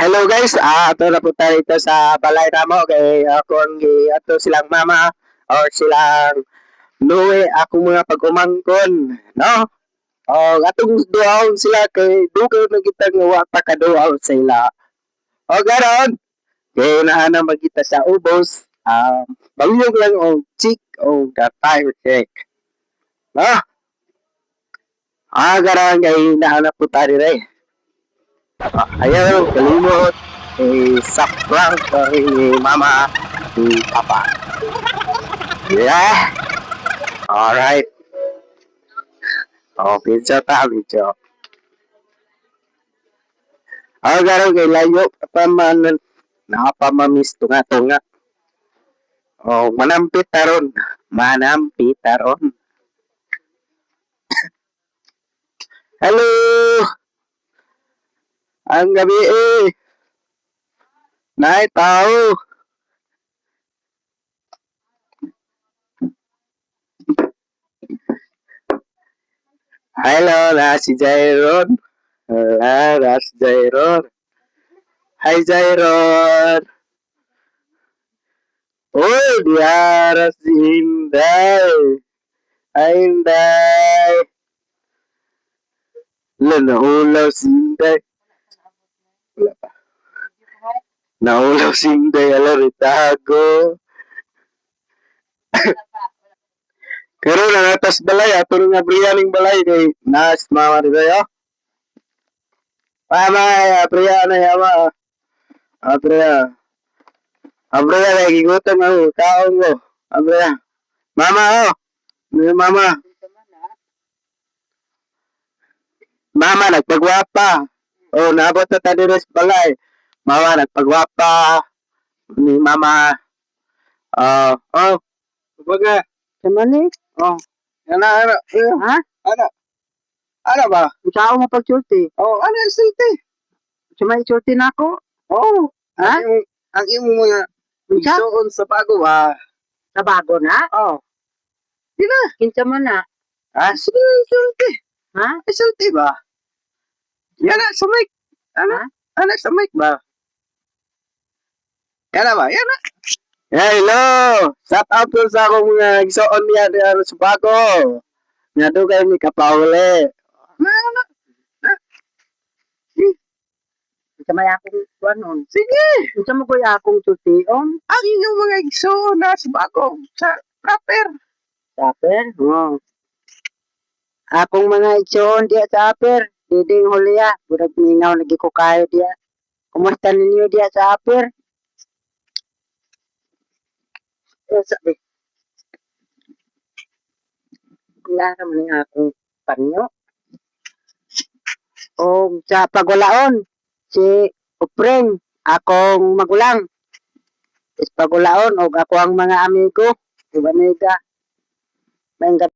Hello guys, ato na po tayo ito sa balay namo kay ako ang ato silang mama or silang nuwi ako mga pagumangkon, no? O atong duawon sila kay dugay na kita nga wa pa kaduaw sa ila. O garon, kay naana magita sa ubos, baluyog lang og chick o the tire check. No? Garon kay naana po tayo rin. Ayaw, kalimot. Saklang ni mama, ni papa. Yeah. Alright. Video ta, video. Garo kay layo pa man nakapamamis tunga-tunga. Manampit taron. Manampit taron. Hello. Ang gabi Nay tao. Hello, na si Jairon. Na si Jairon. Hi Jairon. Oh, diara si Inday. Hi Inday. Naulaw si Inday. Wala pa. Naulaw si Inday. Alaritago. Pero nangatas balay. Ato nga briyaning balay. Kay nas mama rin tayo. Mama, apriya na yama. Apriya. Apriya, nagigutom ako. Kaon ko. Apriya. Mama, Mama. Mama, nagpagwapa. Naabot na tayo rin sa balay. Mama, nagpagwapa. Ni mama. Kumbaga. Kamani? Ano? Ha? Ano ba? Ikaw mo pagsulti. Ano yung silti? Sumay sulti na ako. Ha? Ang imo mga Unsa? isuon sa bago ba? Sa bago na? Di na. Kinsa man na? Sige, silti. Ha? Silti ba? Yan na, sa mic. Ha? Ano sa mic ba? Yan na ba? Yan na. Hello! Shout out po sa akong mga isuon niya sa bago. Nga doon kayo may kapauli. Kinsa may akong kuanon. Sige! Kinsa mo kuya akong sultion? Ang inyong mga isuon na sa bago. Sa rapper. Saper? Akong mga igsoon diya sa aper. Diding huliya. Burag minaw lagi ko kayo diya. Kumusta ninyo diya sa aper? Sabi. Wala naman ang akong panyo. O sa pagulaon, si Upreng, akong magulang. Is pagulaon, o ako ang mga amigo, amiga. May